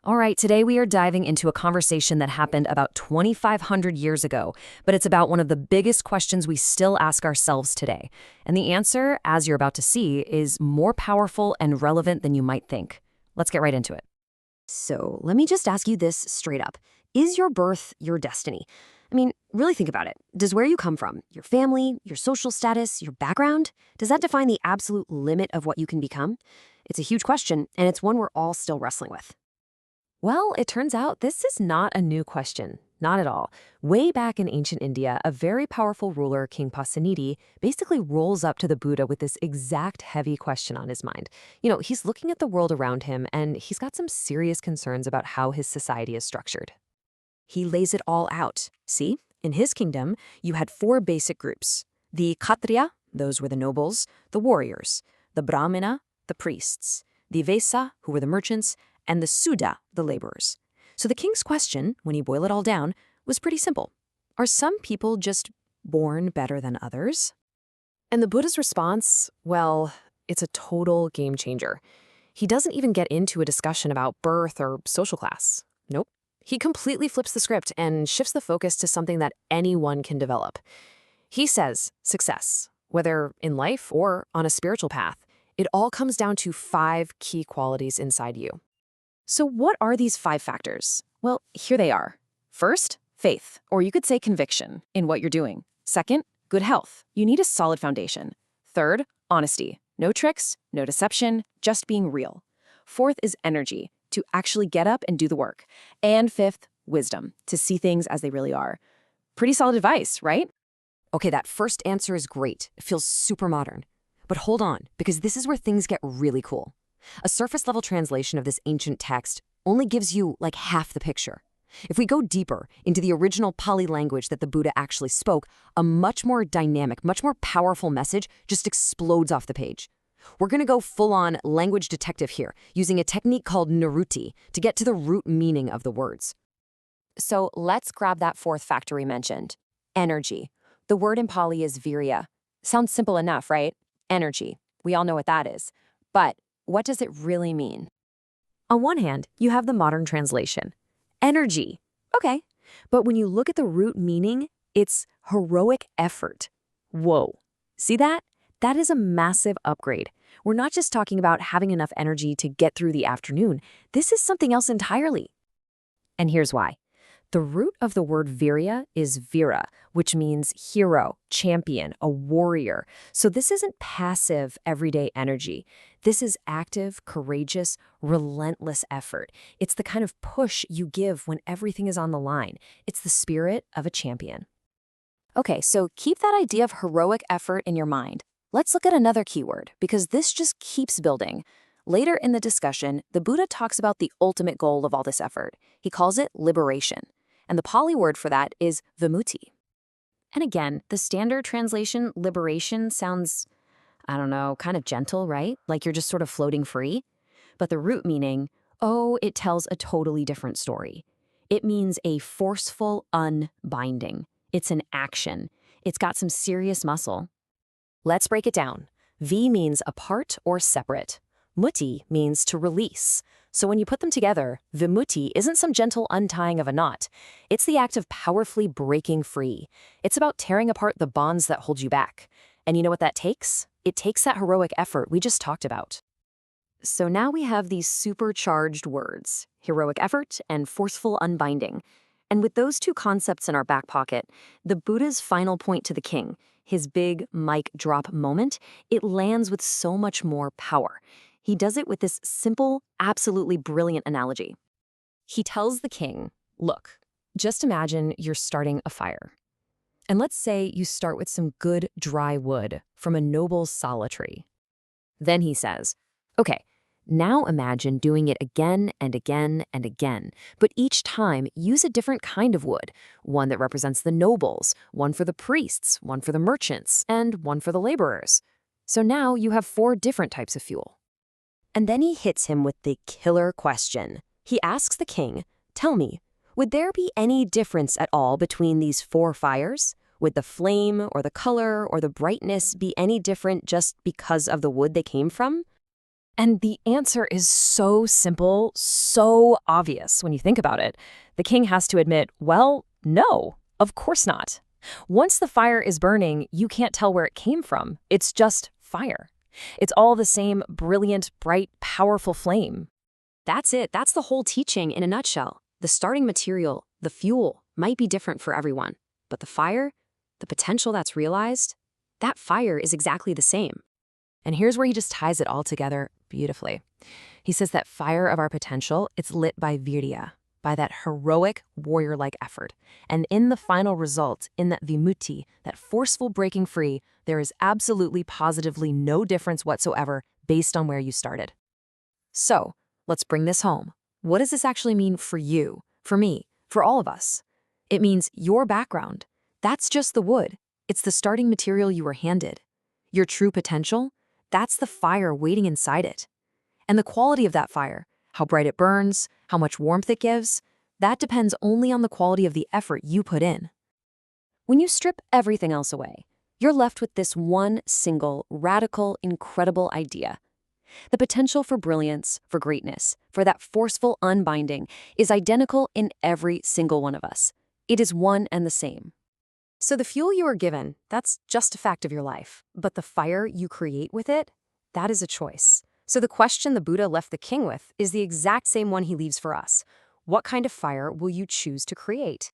All right, today we are diving into a conversation that happened about 2,500 years ago, but it's about one of the biggest questions we still ask ourselves today. And the answer, as you're about to see, is more powerful and relevant than you might think. Let's get right into it. So let me just ask you this straight up. Is your birth your destiny? I mean, really think about it. Does where you come from, your family, your social status, your background, does that define the absolute limit of what you can become? It's a huge question, and it's one we're all still wrestling with. Well, it turns out this is not a new question. Not at all. Way back in ancient India, a very powerful ruler, King Pasenadi, basically rolls up to the Buddha with this exact heavy question on his mind. He's looking at the world around him, and he's got some serious concerns about how his society is structured. He lays it all out. See, in his kingdom, you had four basic groups. The Kshatriya, those were the nobles, the warriors, the Brahmana, the priests, the Vesa, who were the merchants, and the Sudra, the laborers. So the king's question, when you boil it all down, was pretty simple. Are some people just born better than others? And the Buddha's response, well, it's a total game changer. He doesn't even get into a discussion about birth or social class. Nope. He completely flips the script and shifts the focus to something that anyone can develop. He says success, whether in life or on a spiritual path, it all comes down to 5 key qualities inside you. So what are these 5 factors? Well, here they are. First, faith, or you could say conviction in what you're doing. Second, good health. You need a solid foundation. Third, honesty. No tricks, no deception, just being real. Fourth is energy, to actually get up and do the work. And fifth, wisdom, to see things as they really are. Pretty solid advice, right? Okay, that first answer is great. It feels super modern. But hold on, because this is where things get really cool. A surface-level translation of this ancient text only gives you like half the picture. If we go deeper into the original Pali language that the Buddha actually spoke, a much more dynamic, much more powerful message just explodes off the page. We're going to go full-on language detective here, using a technique called Niruti to get to the root meaning of the words. So let's grab that fourth factor we mentioned, energy. The word in Pali is virya. Sounds simple enough, right? Energy. We all know what that is. But what does it really mean? On one hand, you have the modern translation, energy. Okay, but when you look at the root meaning, it's heroic effort. Whoa, see that? That is a massive upgrade. We're not just talking about having enough energy to get through the afternoon. This is something else entirely. And here's why. The root of the word virya is vira, which means hero, champion, a warrior. So this isn't passive, everyday energy. This is active, courageous, relentless effort. It's the kind of push you give when everything is on the line. It's the spirit of a champion. Okay, so keep that idea of heroic effort in your mind. Let's look at another keyword, because this just keeps building. Later in the discussion, the Buddha talks about the ultimate goal of all this effort. He calls it liberation. And the Pali word for that is vimutti. And again, the standard translation, liberation, sounds, I don't know, kind of gentle, right? Like you're just sort of floating free. But the root meaning, it tells a totally different story. It means a forceful unbinding. It's an action. It's got some serious muscle. Let's break it down. V means apart or separate. Mutti means to release. So when you put them together, vimutti isn't some gentle untying of a knot. It's the act of powerfully breaking free. It's about tearing apart the bonds that hold you back. And you know what that takes? It takes that heroic effort we just talked about. So now we have these supercharged words, heroic effort and forceful unbinding. And with those two concepts in our back pocket, the Buddha's final point to the king, his big mic drop moment, it lands with so much more power. He does it with this simple, absolutely brilliant analogy. He tells the king, look, just imagine you're starting a fire. And let's say you start with some good dry wood from a noble sala tree. Then he says, okay, now imagine doing it again and again and again, but each time use a different kind of wood, one that represents the nobles, one for the priests, one for the merchants, and one for the laborers. So now you have 4 different types of fuel. And then he hits him with the killer question. He asks the king, tell me, would there be any difference at all between these 4 fires? Would the flame or the color or the brightness be any different just because of the wood they came from? And the answer is so simple, so obvious when you think about it. The king has to admit, well, no, of course not. Once the fire is burning, you can't tell where it came from. It's just fire. It's all the same brilliant, bright, powerful flame. That's it. That's the whole teaching in a nutshell. The starting material, the fuel, might be different for everyone. But the fire, the potential that's realized, that fire is exactly the same. And here's where he just ties it all together beautifully. He says that fire of our potential, it's lit by virya, by that heroic, warrior-like effort. And in the final result, in that vimutti, that forceful breaking free, there is absolutely positively no difference whatsoever based on where you started. So, let's bring this home. What does this actually mean for you, for me, for all of us? It means your background. That's just the wood. It's the starting material you were handed. Your true potential, that's the fire waiting inside it. And the quality of that fire, how bright it burns, how much warmth it gives, that depends only on the quality of the effort you put in. When you strip everything else away, you're left with this one single, radical, incredible idea. The potential for brilliance, for greatness, for that forceful unbinding is identical in every single one of us. It is one and the same. So the fuel you are given, that's just a fact of your life. But the fire you create with it, that is a choice. So the question the Buddha left the king with is the exact same one he leaves for us. What kind of fire will you choose to create?